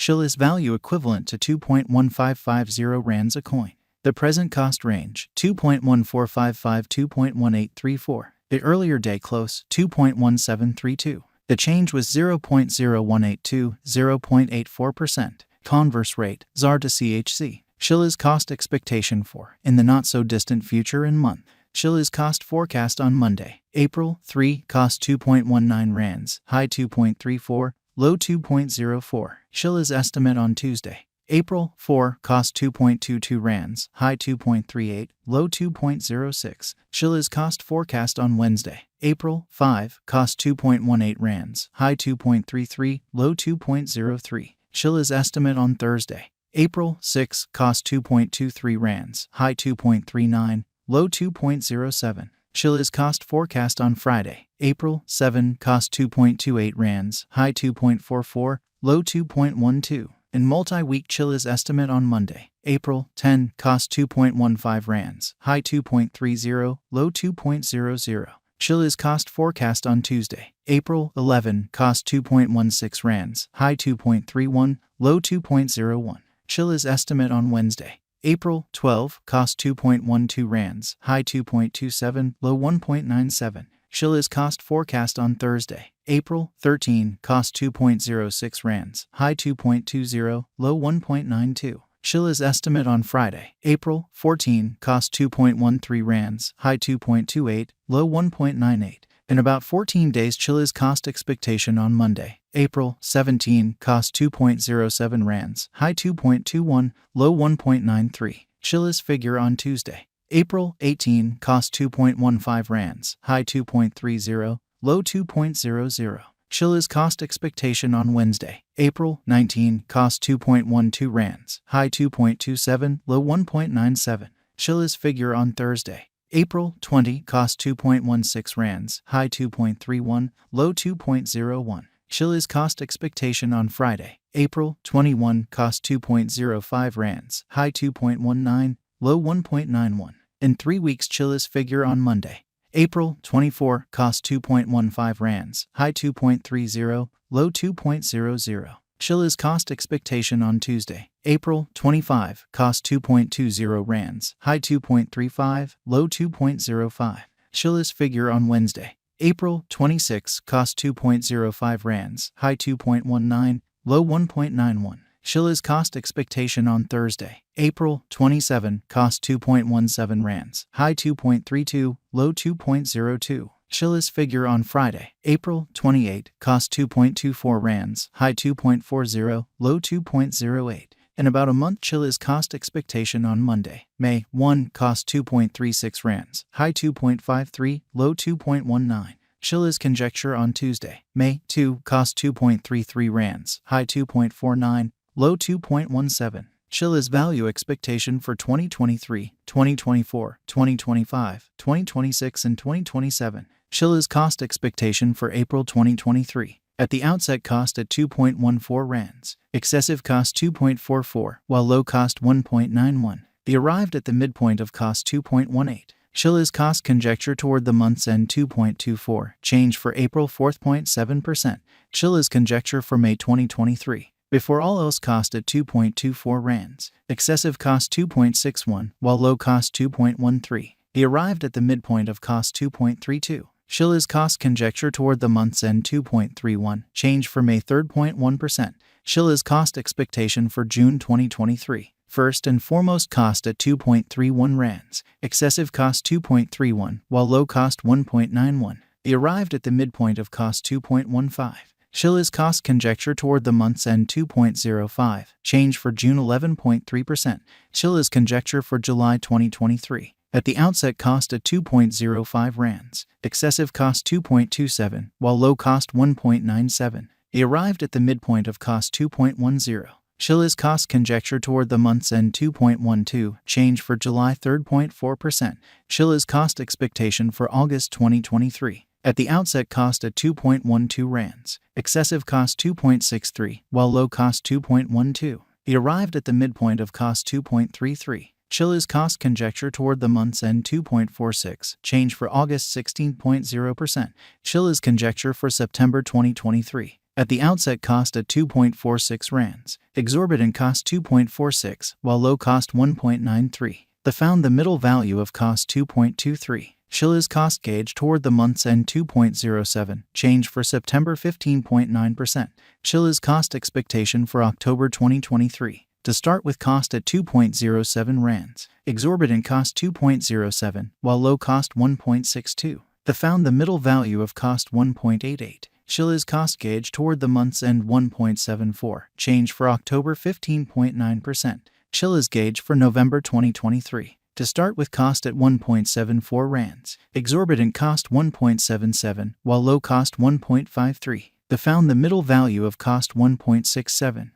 Chiliz value equivalent to 2.1550 rands a coin. The present cost range, 2.1455 2.1834. The earlier day close, 2.1732. The change was 0.0182, 0.84%. Converse rate, ZAR to CHC. Chiliz cost expectation for, in the not-so-distant future and month. Chiliz cost forecast on Monday, April 3, cost 2.19 rands, high 2.34, low 2.04. Chiliz estimate on Tuesday, April 4, cost 2.22 rands, high 2.38, low 2.06. Chiliz cost forecast on Wednesday, April 5, cost 2.18 rands, high 2.33, low 2.03. Chiliz estimate on Thursday, April 6, cost 2.23 rands, high 2.39, low 2.07. Chiliz cost forecast on Friday, April 7, cost 2.28 rands, high 2.44, low 2.12. In multi-week Chiliz estimate on Monday, April 10, cost 2.15 rands, high 2.30, low 2.00. Chiliz cost forecast on Tuesday, April 11, cost 2.16 rands, high 2.31, low 2.01. Chiliz estimate on Wednesday, April 12, cost 2.12 rands, high 2.27, low 1.97. Chiliz cost forecast on Thursday, April 13, cost 2.06 rands, high 2.20, low 1.92. Chiliz estimate on Friday, April 14, cost 2.13 rands, high 2.28, low 1.98. In about 14 days Chiliz cost expectation on Monday, April 17, cost 2.07 rands, high 2.21, low 1.93. Chiliz figure on Tuesday, April 18, cost 2.15 rands, high 2.30, low 2.00. Chiliz cost expectation on Wednesday, April 19, cost 2.12 rands, high 2.27, low 1.97. Chiliz figure on Thursday, April 20, cost 2.16 rands, high 2.31, low 2.01. Chiliz cost expectation on Friday, April 21, cost 2.05 rands, high 2.19, low 1.91. In 3 weeks Chiliz figure on Monday, April 24, cost 2.15 rands, high 2.30, low 2.00. Chiliz cost expectation on Tuesday, April 25, cost 2.20 rands, high 2.35, low 2.05. Chiliz figure on Wednesday, April 26, cost 2.05 rands, high 2.19, low 1.91. Chiliz cost expectation on Thursday, April 27, cost 2.17 rands, high 2.32, low 2.02. Chiliz figure on Friday, April 28, cost 2.24 rands, high 2.40, low 2.08. In about a month Chiliz cost expectation on Monday, May 1, cost 2.36 rands, high 2.53, low 2.19. Chiliz conjecture on Tuesday, May 2, cost 2.33 rands, high 2.49, low 2.17. Chiliz value expectation for 2023, 2024, 2025, 2026 and 2027. Chiliz cost expectation for April 2023. At the outset cost at 2.14 rands, excessive cost 2.44, while low cost 1.91. The arrived at the midpoint of cost 2.18. Chiliz cost conjecture toward the month's end 2.24, change for April 4.7%. Chiliz conjecture for May 2023. Before all else cost at 2.24 rands, excessive cost 2.61, while low cost 2.13. He arrived at the midpoint of cost 2.32. Chiliz cost conjecture toward the month's end 2.31, change for May 3.1%. Chiliz cost expectation for June 2023. First and foremost cost at 2.31 rands, excessive cost 2.31, while low cost 1.91. He arrived at the midpoint of cost 2.15. Chiliz cost conjecture toward the month's end 2.05, change for June 11.3%. Chiliz conjecture for July 2023. At the outset cost at 2.05 rands, excessive cost 2.27, while low cost 1.97. He arrived at the midpoint of cost 2.10. Chiliz cost conjecture toward the month's end 2.12, change for July 3.4%. Chiliz cost expectation for August 2023. At the outset cost at 2.12 rands, excessive cost 2.63, while low cost 2.12. He arrived at the midpoint of cost 2.33. Chiliz cost conjecture toward the month's end 2.46, change for August 16.0%. Chiliz conjecture for September 2023. At the outset cost at 2.46 rands, exorbitant cost 2.46, while low cost 1.93. The found the middle value of cost 2.23. Chiliz cost gauge toward the month's end 2.07, change for September 15.9%. Chiliz cost expectation for October 2023. To start with cost at 2.07 rands, exorbitant cost 2.07, while low cost 1.62. The found the middle value of cost 1.88. Chiliz cost gauge toward the month's end 1.74, change for October 15.9%. Chiliz gauge for November 2023. To start with cost at 1.74 rands, exorbitant cost 1.77, while low cost 1.53. The found the middle value of cost 1.67.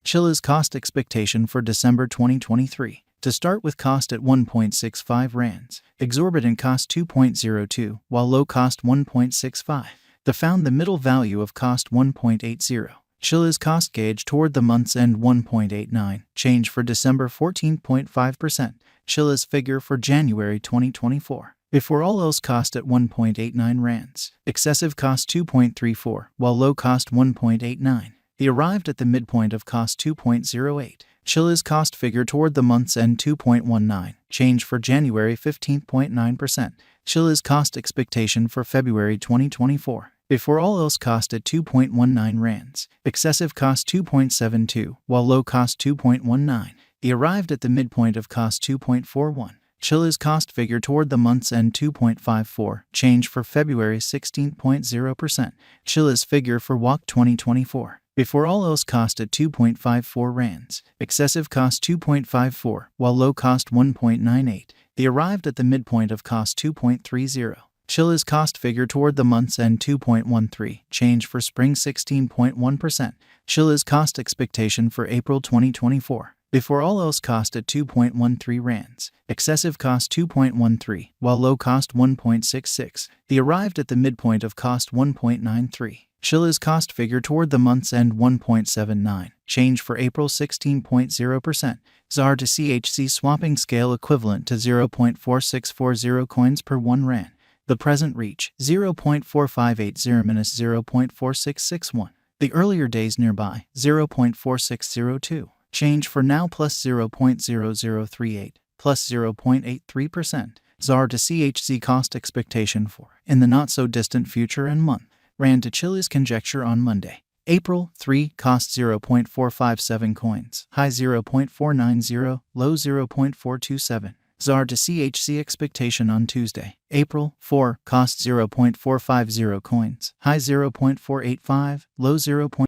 Chiliz cost expectation for December 2023. To start with cost at 1.65 rands, exorbitant cost 2.02, while low cost 1.65. The found the middle value of cost 1.80. Chiliz cost gauge toward the month's end 1.89, change for December 14.5%. Chiliz figure for January 2024. Before all else cost at 1.89 rands, excessive cost 2.34, while low cost 1.89. He arrived at the midpoint of cost 2.08. Chiliz cost figure toward the month's end 2.19, change for January 15.9%. Chiliz cost expectation for February 2024. Before all else cost at 2.19 rands, excessive cost 2.72, while low cost 2.19. He arrived at the midpoint of cost 2.41. Chiliz cost figure toward the month's end 2.54, change for February 16.0%. Chiliz figure for WAC 2024. Before all else cost at 2.54 rands, excessive cost 2.54, while low cost 1.98. They arrived at the midpoint of cost 2.30. Chiliz cost figure toward the month's end 2.13, change for spring 16.1%. Chiliz cost expectation for April 2024. Before all else cost at 2.13 rands, excessive cost 2.13, while low cost 1.66. They arrived at the midpoint of cost 1.93. Chiliz cost figure toward the month's end 1.79, change for April 16.0%. ZAR to CHC swapping scale equivalent to 0.4640 coins per 1 rand. The present reach 0.4580 minus 0.4661. The earlier days nearby 0.4602. Change for now plus 0.0038 plus 0.83%. ZAR to CHC cost expectation for in the not so distant future and month. Rand to Chiliz conjecture on Monday, April 3, cost 0.457 coins, high 0.490, low 0.427. ZAR to CHC expectation on Tuesday, April 4, cost 0.450 coins, high 0.485, low 0.